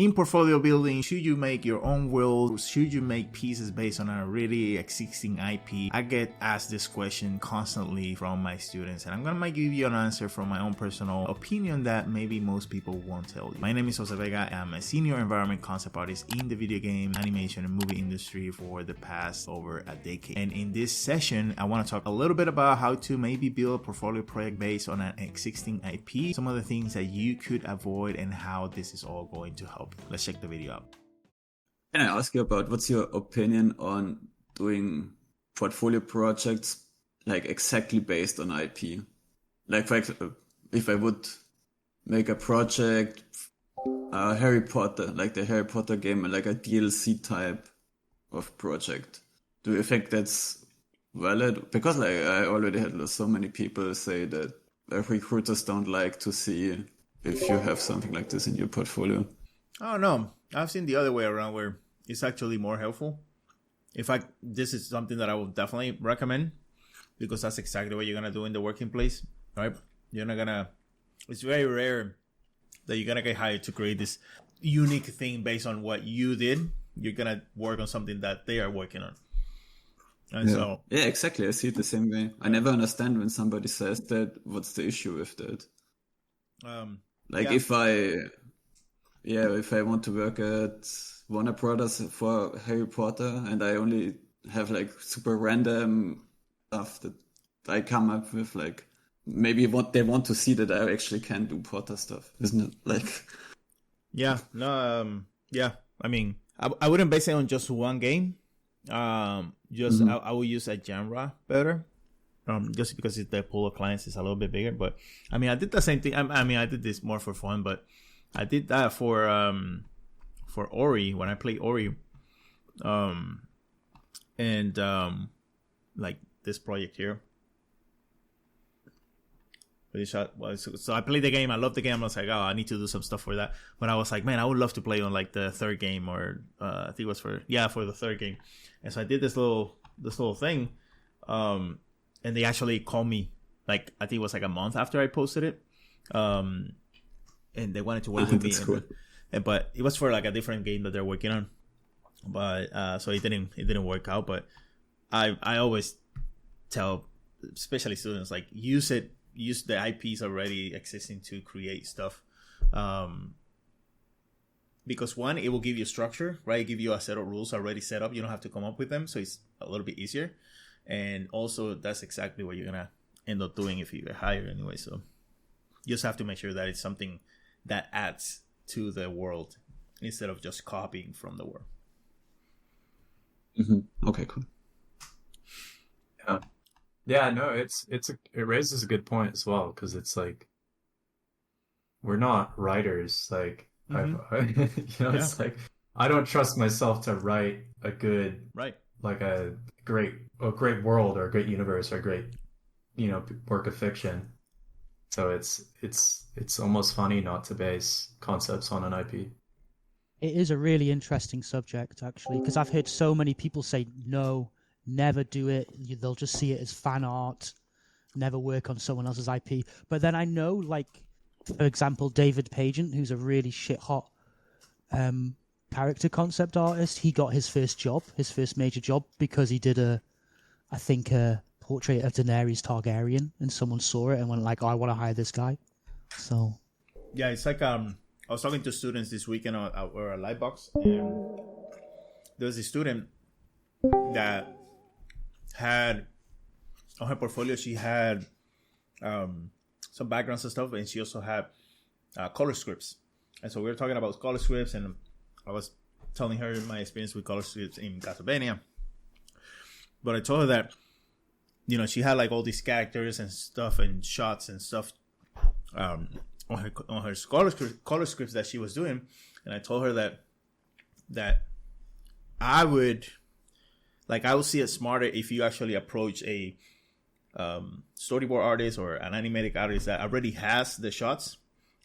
In portfolio building, should you make your own world? Should you make pieces based on a really existing IP? I get asked this question constantly from my students, and I'm gonna give you an answer from my own personal opinion that maybe most people won't tell you. My name is Vega. I'm a senior environment concept artist in the video game, animation, and movie industry for the past over a decade. And in this session, I want to talk a little bit about how to maybe build a portfolio project based on an existing IP, some of the things that you could avoid, and how this is all going to help. Let's check the video out. Can I ask you about what's your opinion on doing portfolio projects like exactly based on IP? Like, for example, if I would make a project, Harry Potter, like the Harry Potter game, like a DLC type of project, do you think that's valid? Because like I already had so many people say that recruiters don't like to see if you have something like this in your portfolio. Oh no, I've seen the other way around where it's actually more helpful. In fact, this is something that I would definitely recommend because that's exactly what you're gonna do in the working place, right? You're not gonna. It's very rare that you're gonna get hired to create this unique thing based on what you did. You're gonna work on something that they are working on, and yeah, exactly. I see it the same way. I never understand when somebody says that. What's the issue with that? If I want to work at Warner Brothers for Harry Potter and I only have like super random stuff that I come up with, like maybe what they want to see that I actually can do Potter stuff, isn't it? Like, yeah, no, yeah. I mean, I wouldn't base it on just one game. I would use a genre better. Just because the pool of clients is a little bit bigger, but I mean, I did the same thing. I mean, I did this more for fun, but I did that for Ori when I played Ori, like this project here. So I played the game. I loved the game. I was like, oh, I need to do some stuff for that. But I was like, man, I would love to play on like the third game, or I think it was for the third game. And so I did this little thing, and they actually called me. Like I think it was like a month after I posted it. And they wanted to work with me, cool. But it was for like a different game that they're working on. But so it didn't work out. But I always tell, especially students, like use the IPs already existing to create stuff, because one, it will give you structure, right? Give you a set of rules already set up. You don't have to come up with them, so it's a little bit easier. And also, that's exactly what you're gonna end up doing if you get hired anyway. So you just have to make sure that it's something that adds to the world instead of just copying from the world. Mm-hmm. Okay, cool. Yeah, no, it raises a good point as well, because it's like we're not writers. Like it's like I don't trust myself to write a good like a great world or a great universe or a great work of fiction. So it's almost funny not to base concepts on an IP. It is a really interesting subject, actually, because I've heard so many people say, no, never do it. They'll just see it as fan art, never work on someone else's IP. But then I know, like, for example, David Pagent, who's a really shit-hot character concept artist. He got his first major job, because he did a portrait of Daenerys Targaryen, and someone saw it and went like, oh, I want to hire this guy. So yeah, it's like I was talking to students this weekend at a Lightbox, and there was a student that had on her portfolio, she had some backgrounds and stuff, and she also had color scripts. And so we were talking about color scripts, and I was telling her my experience with color scripts in Castlevania. But I told her that she had like all these characters and stuff and shots and stuff on her color scripts that she was doing, and I told her that I would see it smarter if you actually approach a storyboard artist or an animatic artist that already has the shots,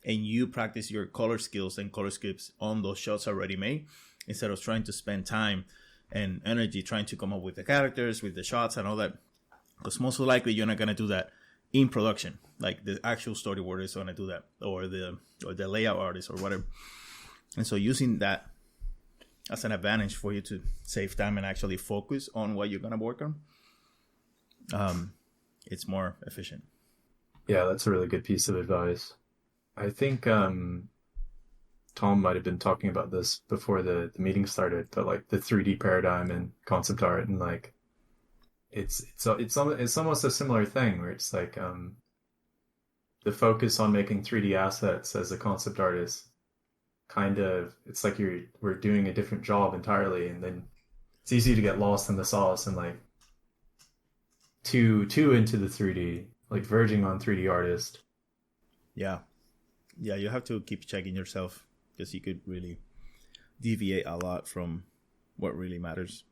and you practice your color skills and color scripts on those shots already made, instead of trying to spend time and energy trying to come up with the characters, with the shots and all that. Because most likely you're not going to do that in production. Like the actual storyboard is going to do that, or the layout artist or whatever. And so using that as an advantage for you to save time and actually focus on what you're going to work on, it's more efficient. Yeah, that's a really good piece of advice. I think Tom might have been talking about this before the meeting started, but like the 3D paradigm and concept art, and like it's almost a similar thing where it's like the focus on making 3D assets as a concept artist, kind of, it's like we're doing a different job entirely, and then it's easy to get lost in the sauce and like too into the 3D, like verging on 3D artist. Yeah, you have to keep checking yourself, because you could really deviate a lot from what really matters.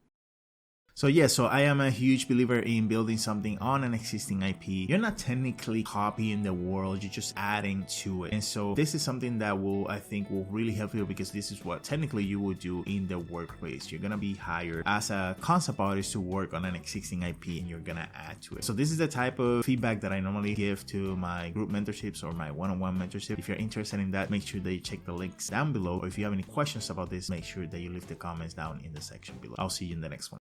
So I am a huge believer in building something on an existing IP. You're not technically copying the world, you're just adding to it. And so this is something that I think will really help you, because this is what technically you would do in the workplace. You're gonna be hired as a concept artist to work on an existing IP, and you're gonna add to it. So this is the type of feedback that I normally give to my group mentorships or my one-on-one mentorship. If you're interested in that, make sure that you check the links down below. Or if you have any questions about this, make sure that you leave the comments down in the section below. I'll see you in the next one.